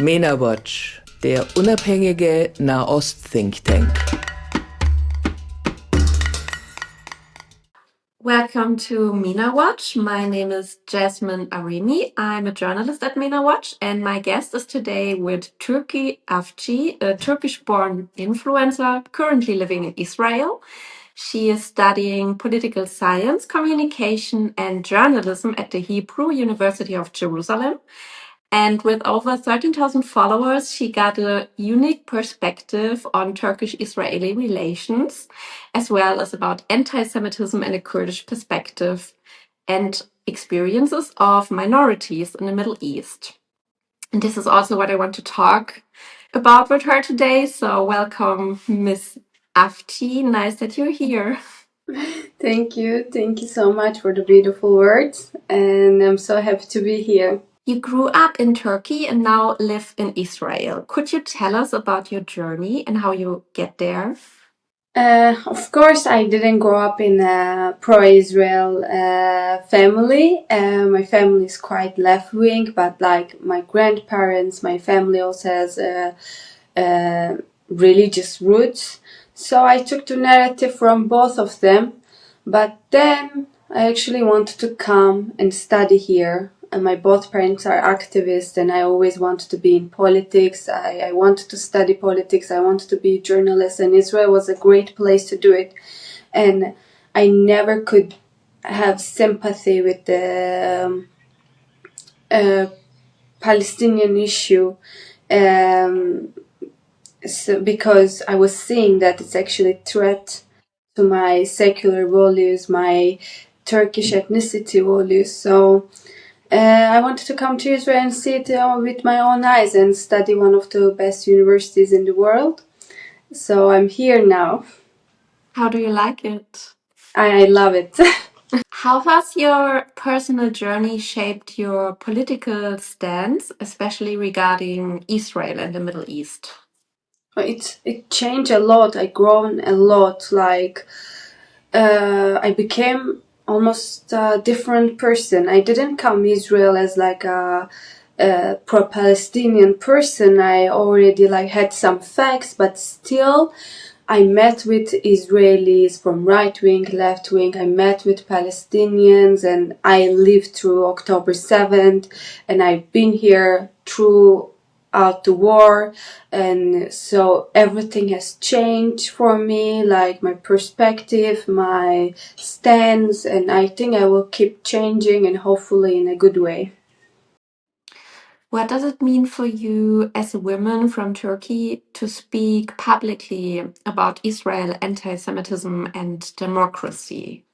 Mena-Watch, der unabhängige Nahost-Thinktank. Welcome to Mena-Watch. My name is Jasmin Arémi. I'm a journalist at Mena-Watch, and my guest is today with Türkü Avci, a Turkish-born influencer currently living in Israel. She is studying political science, communication, and journalism at the Hebrew University of Jerusalem. And with over 13,000 followers, she got a unique perspective on Turkish-Israeli relations, as well as about anti-Semitism and a Kurdish perspective, and experiences of minorities in the Middle East. And this is also what I want to talk about with her today. So welcome, Miss Avci. Nice that you're here. Thank you. Thank you so much for the beautiful words. And I'm so happy to be here. You grew up in Turkey and now live in Israel. Could you tell us about your journey and how you get there? Of course, I didn't grow up in a pro-Israel family. My family is quite left-wing, but like my grandparents, my family also has religious roots. So I took the narrative from both of them. But then I actually wanted to come and study here. And my both parents are activists, and I always wanted to be in politics. I wanted to study politics. I wanted to be a journalist, and Israel was a great place to do it. And I never could have sympathy with the Palestinian issue, because I was seeing that it's actually a threat to my secular values, my Turkish ethnicity values. So I wanted to come to Israel and see it with my own eyes and study one of the best universities in the world. So I'm here now. How do you like it? I love it. How has your personal journey shaped your political stance, especially regarding Israel and the Middle East? It changed a lot. I grown a lot. Like I became almost a different person. I didn't come Israel as like a pro-Palestinian person. I already like had some facts, but still I met with Israelis from right wing, left wing. I met with Palestinians, and I lived through October 7th, and I've been here throughout the war, and so everything has changed for me, like my perspective, my stance, and I think I will keep changing, and hopefully in a good way. What does it mean for you as a woman from Turkey to speak publicly about Israel, anti-Semitism, and democracy?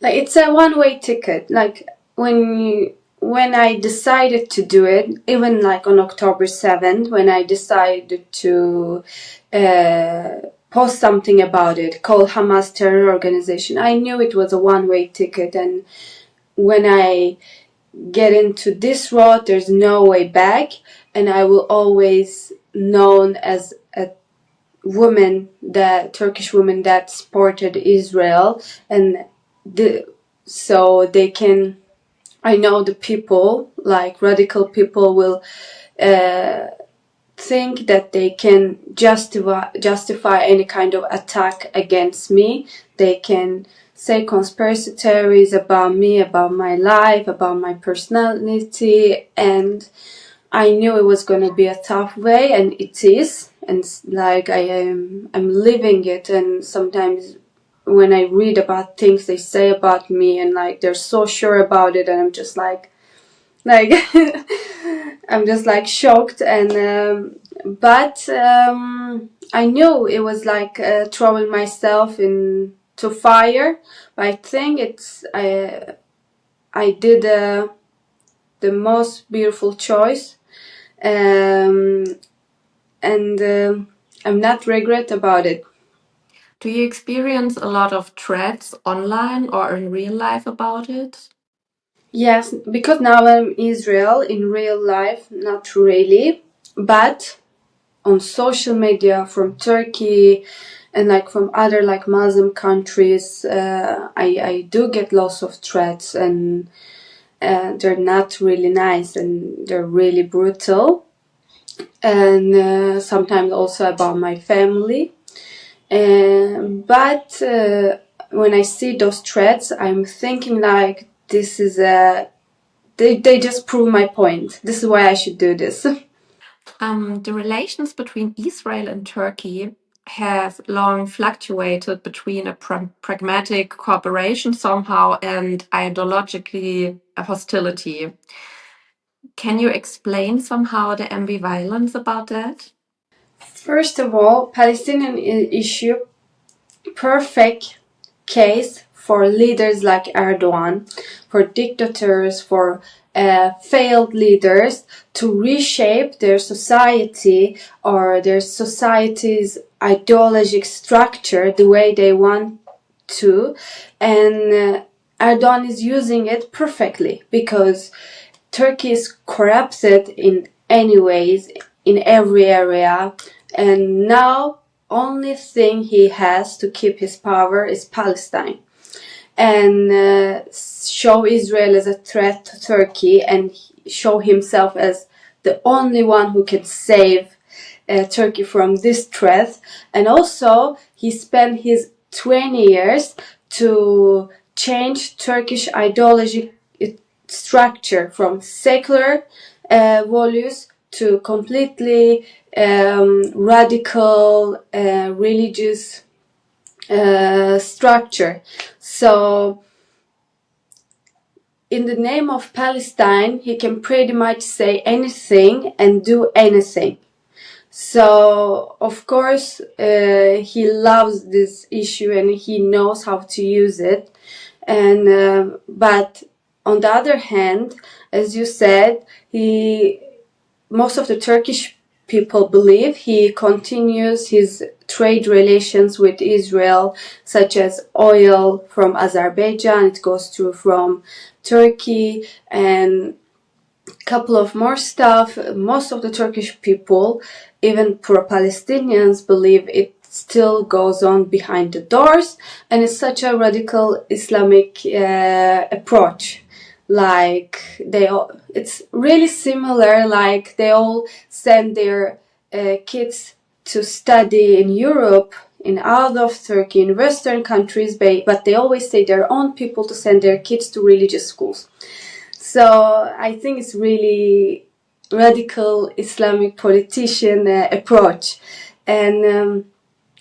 Like it's a one-way ticket. Like when I decided to do it, even like on October 7th, when I decided to post something about it, call Hamas terror organization, I knew it was a one-way ticket. And when I get into this road, there's no way back, and I will always known as a woman, the Turkish woman that supported Israel, and so they can. I know the people, like radical people, will think that they can justify any kind of attack against me. They can say conspiracy theories about me, about my life, about my personality, and I knew it was going to be a tough way, and it is. And like I'm living it, and sometimes when I read about things they say about me, and like they're so sure about it, and I'm just like I'm just like shocked. And but I knew it was like throwing myself into fire. But I think I did the most beautiful choice, and I'm not regret about it. Do you experience a lot of threats online or in real life about it? Yes, because now I'm in Israel in real life, not really, but on social media from Turkey and like from other like Muslim countries, I do get lots of threats, and they're not really nice and they're really brutal. and sometimes also about my family. But when I see those threats, I'm thinking like, this is they just prove my point. This is why I should do this. The relations between Israel and Turkey have long fluctuated between a pragmatic cooperation somehow and ideologically a hostility. Can you explain somehow the ambivalence about that? First of all, Palestinian issue, perfect case for leaders like Erdogan, for dictators, for failed leaders to reshape their society or their society's ideological structure the way they want to. And Erdogan is using it perfectly because Turkey is corrupted in any ways, in every area, and now only thing he has to keep his power is Palestine, and show Israel as a threat to Turkey and show himself as the only one who can save Turkey from this threat. And also he spent his 20 years to change Turkish ideology structure from secular values to completely radical religious structure. So in the name of Palestine, he can pretty much say anything and do anything. So of course he loves this issue and he knows how to use it. And but on the other hand, as you said, most of the Turkish people believe he continues his trade relations with Israel, such as oil from Azerbaijan, it goes through from Turkey, and a couple of more stuff. Most of the Turkish people, even pro-Palestinians, believe it still goes on behind the doors, and it's such a radical Islamic approach. Like it's really similar. Like they all send their kids to study in Europe, in out of Turkey, in Western countries, but they always say their own people to send their kids to religious schools. So I think it's really radical Islamic politician approach, and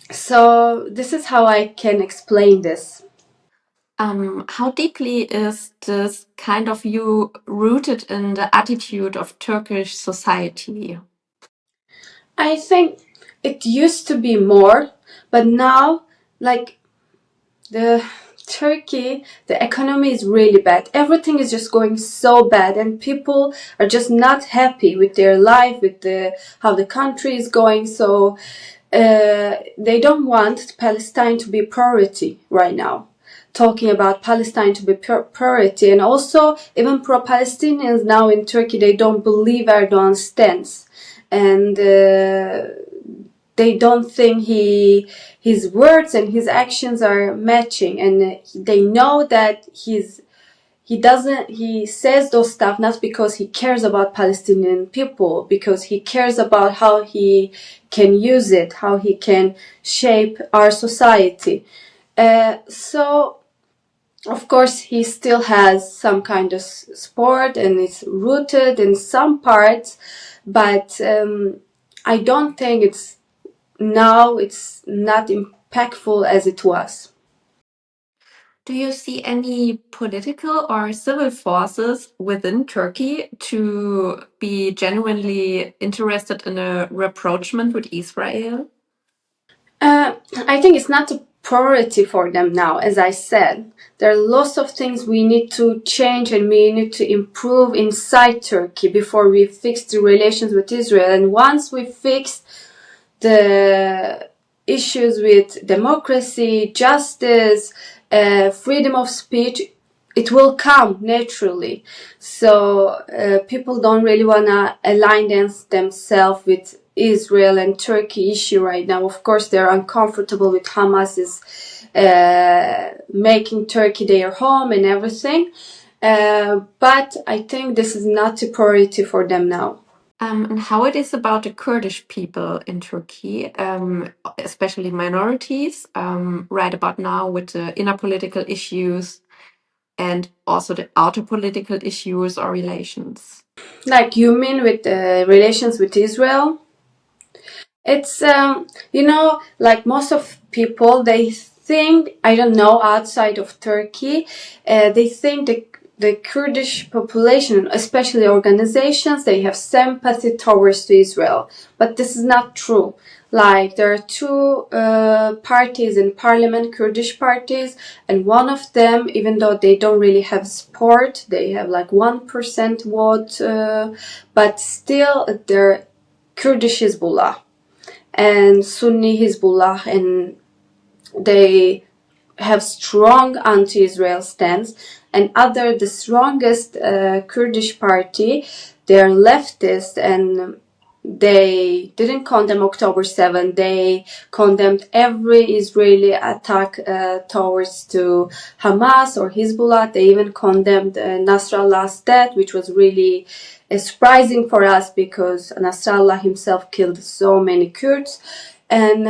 so this is how I can explain this. How deeply is this kind of view rooted in the attitude of Turkish society? I think it used to be more, but now, like, the Turkey, the economy is really bad. Everything is just going so bad, and people are just not happy with their life, with how the country is going. So they don't want Palestine to be priority right now. Talking about Palestine to be priority, and also even pro-Palestinians now in Turkey, they don't believe Erdogan's stance, and they don't think his words and his actions are matching, and they know that he says those stuff not because he cares about Palestinian people, because he cares about how he can use it, how he can shape our society. So of course he still has some kind of support and it's rooted in some parts, but I don't think it's not impactful as it was. Do you see any political or civil forces within Turkey to be genuinely interested in a rapprochement with Israel? I think it's not a priority for them now. As I said, there are lots of things we need to change and we need to improve inside Turkey before we fix the relations with Israel. And once we fix the issues with democracy, justice, freedom of speech, it will come naturally. So people don't really want to align themselves with Israel and Turkey issue right now. Of course, they're uncomfortable with Hamas is making Turkey their home and everything. But I think this is not a priority for them now. And how it is about the Kurdish people in Turkey, especially minorities, right about now with the inner political issues and also the outer political issues or relations. Like you mean with the relations with Israel? It's, like most of people, they think, I don't know, outside of Turkey, they think the Kurdish population, especially organizations, they have sympathy towards Israel. But this is not true. Like, there are two parties in parliament, Kurdish parties, and one of them, even though they don't really have support, they have like 1% vote, but still they're Kurdish Hezbollah and Sunni Hezbollah, and they have strong anti-Israel stance. And the strongest Kurdish party, they're leftist, and they didn't condemn October 7. They condemned every Israeli attack towards to Hamas or Hezbollah. They even condemned Nasrallah's death, which was really surprising for us because Nasrallah himself killed so many Kurds. And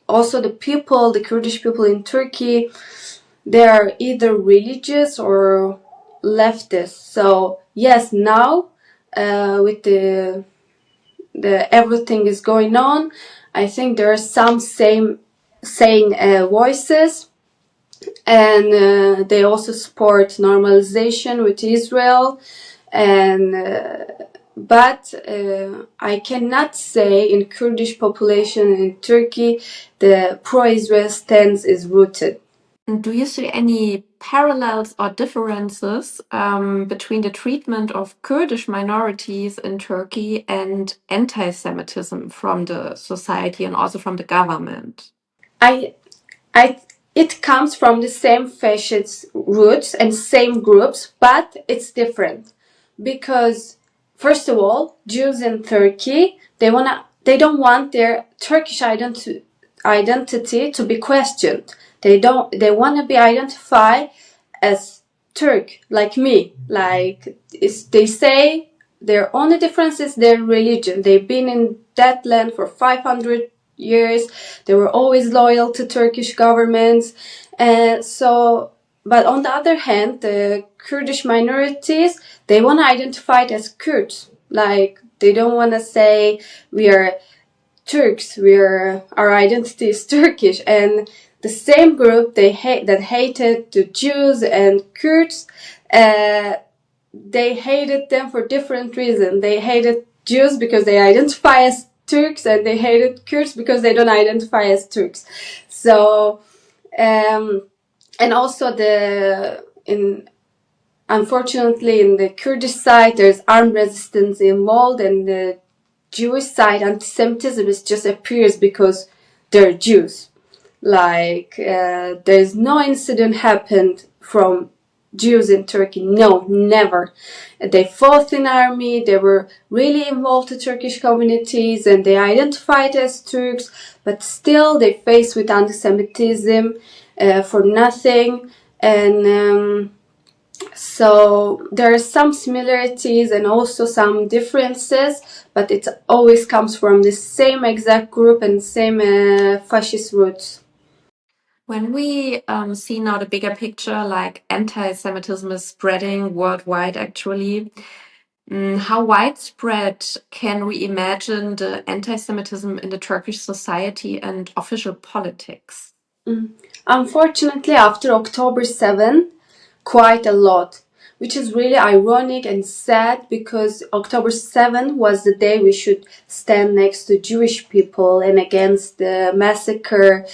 also the Kurdish people in Turkey, they are either religious or leftist. So yes, now with the everything is going on, I think there are some saying voices, and they also support normalization with Israel. And but I cannot say in Kurdish population in Turkey the pro-Israel stance is rooted. Do you see any parallels or differences between the treatment of Kurdish minorities in Turkey and anti-Semitism from the society and also from the government? It comes from the same fascist roots and same groups, but it's different because, first of all, Jews in Turkey, they don't want their Turkish identity to be questioned. They want to be identified as Turk, like me. Like they say, their only difference is their religion. They've been in that land for 500 years. They were always loyal to Turkish governments. But on the other hand, the Kurdish minorities, they want to identify it as Kurds. Like, they don't want to say we are Turks, our identity is Turkish. And the same group that hated the Jews and Kurds, they hated them for different reasons. They hated Jews because they identify as Turks, and they hated Kurds because they don't identify as Turks. So, and also unfortunately in the Kurdish side, there's armed resistance involved, and the Jewish side, anti-Semitism just appears because they're Jews. Like, there's no incident happened from Jews in Turkey. No, never. They fought in army, they were really involved in Turkish communities, and they identified as Turks, but still they faced with anti-Semitism for nothing. And so there are some similarities and also some differences, but it always comes from the same exact group and same fascist roots. When we see now the bigger picture, like anti-Semitism is spreading worldwide, actually, how widespread can we imagine the anti-Semitism in the Turkish society and official politics? Unfortunately, after October 7, quite a lot, which is really ironic and sad because October 7 was the day we should stand next to Jewish people and against the massacre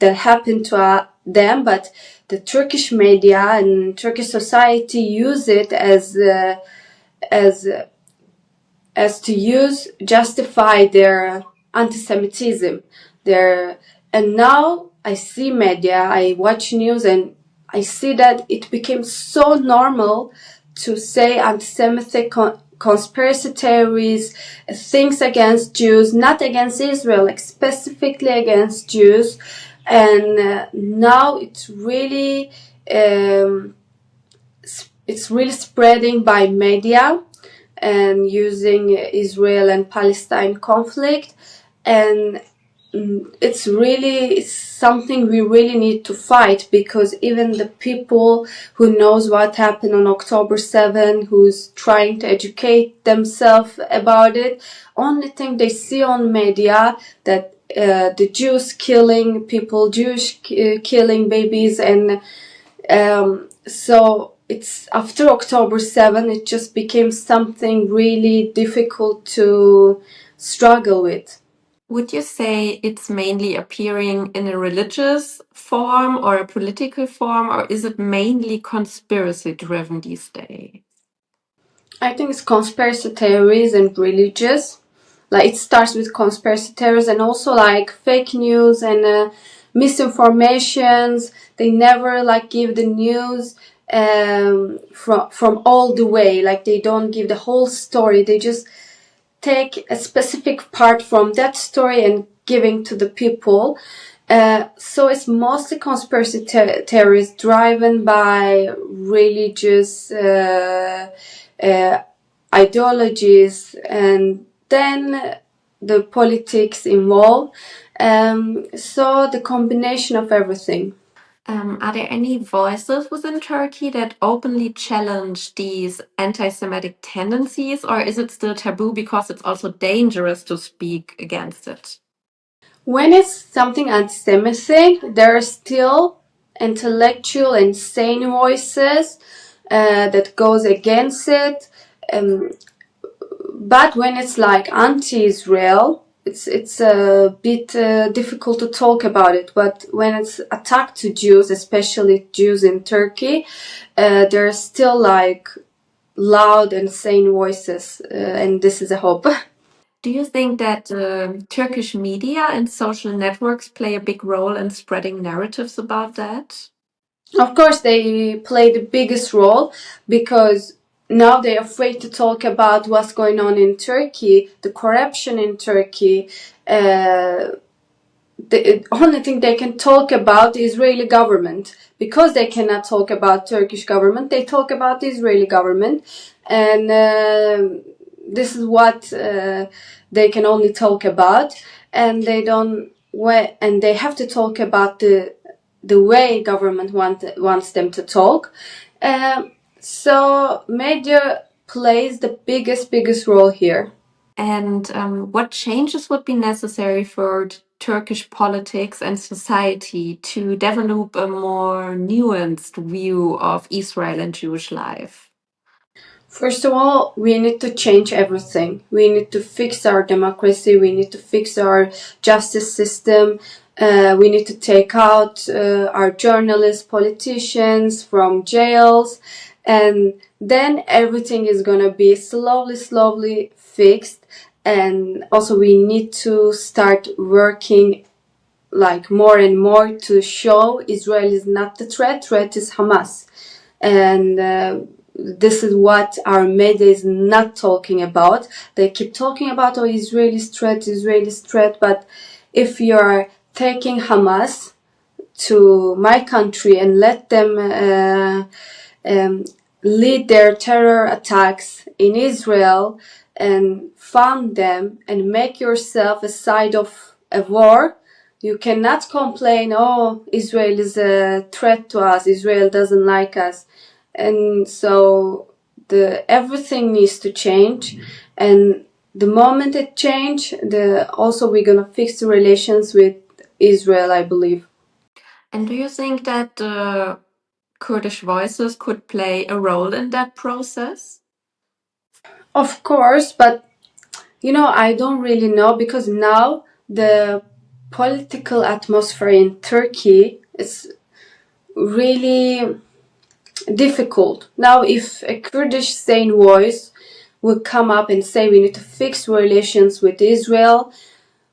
that happened to them. But the Turkish media and Turkish society use it as to justify their anti-Semitism. And now I see media, I watch news, and I see that it became so normal to say anti-Semitic conspiracy theories, things against Jews, not against Israel, like specifically against Jews. And now it's really spreading by media. and using Israel and Palestine conflict. And it's something we really need to fight, because even the people who knows what happened on October 7, who's trying to educate themselves about it, only thing they see on media that the Jews killing people, killing babies, and so it's after October 7, it just became something really difficult to struggle with. Would you say it's mainly appearing in a religious form or a political form, or is it mainly conspiracy driven these days? I think it's conspiracy theories and religious. Like, it starts with conspiracy theories and also like fake news and misinformations. They never like give the news from all the way. Like, they don't give the whole story. They just take a specific part from that story and giving to the people. So it's mostly conspiracy theories driven by religious ideologies, and then the politics involved. So the combination of everything. Are there any voices within Turkey that openly challenge these anti-Semitic tendencies, or is it still taboo because it's also dangerous to speak against it? When it's something anti-Semitic, there are still intellectual and sane voices that goes against it. But when it's like anti-Israel, it's a bit difficult to talk about it. But when it's attack to Jews, especially Jews in Turkey, there are still like loud and sane voices, and this is a hope. Do you think that Turkish media and social networks play a big role in spreading narratives about that? Of course, they play the biggest role, because now they're afraid to talk about what's going on in Turkey, the corruption in Turkey. The only thing they can talk about the Israeli government, because they cannot talk about Turkish government. They talk about the Israeli government, and this is what they can only talk about, and they don't. And they have to talk about the way government wants them to talk. So media plays the biggest role here. And what changes would be necessary for Turkish politics and society to develop a more nuanced view of Israel and Jewish life? First of all, we need to change everything. We need to fix our democracy. We need to fix our justice system. We need to take out our journalists, politicians from jails. And then everything is going to be slowly fixed. And also we need to start working like more and more to show Israel is not the threat is Hamas. And this is what our media is not talking about. They keep talking about Israeli threat, but if you're taking Hamas to my country and let them lead their terror attacks in Israel and fund them and make yourself a side of a war, you cannot complain, oh, Israel is a threat to us, Israel doesn't like us. And so everything needs to change, and the moment it change, also we're gonna fix the relations with Israel, I believe. And do you think that Kurdish voices could play a role in that process? Of course, but I don't really know, because now the political atmosphere in Turkey is really difficult. Now, if a Kurdish sane voice would come up and say we need to fix relations with Israel,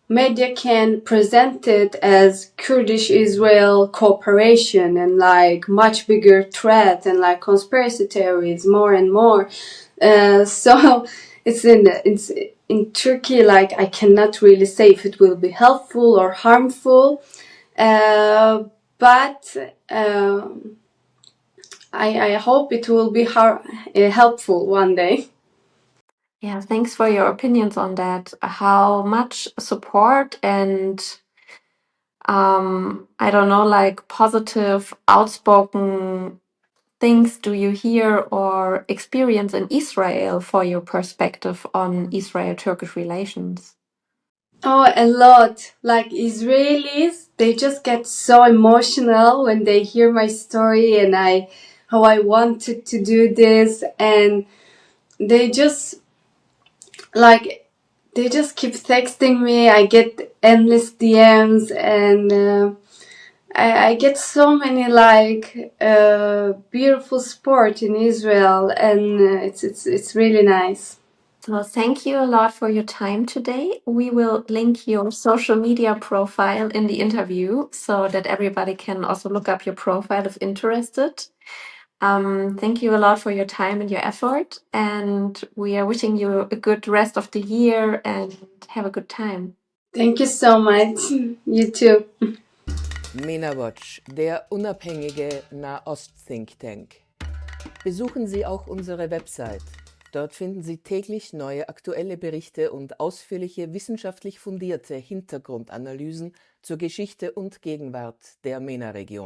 media can present it as Kurdish-Israel cooperation and like much bigger threat and like conspiracy theories more and more. So it's in Turkey, like I cannot really say if it will be helpful or harmful, but I hope it will be helpful one day. Yeah, thanks for your opinions on that. How much support and I don't know, like positive, outspoken things do you hear or experience in Israel for your perspective on Israel-Turkish relations? Oh, a lot. Like Israelis, they just get so emotional when they hear my story and how I wanted to do this, and they just like they just keep texting me. I get endless DMs, and I get so many beautiful support in Israel, and it's really nice. So thank you a lot for your time today. We will link your social media profile in the interview so that everybody can also look up your profile if interested. Thank you a lot for your time and your effort, and we are wishing you a good rest of the year and have a good time. Thank you so much. You too. Mena-Watch, der unabhängige Nahost-Thinktank. Besuchen Sie auch unsere Website. Dort finden Sie täglich neue aktuelle Berichte und ausführliche wissenschaftlich fundierte Hintergrundanalysen zur Geschichte und Gegenwart der MENA-Region.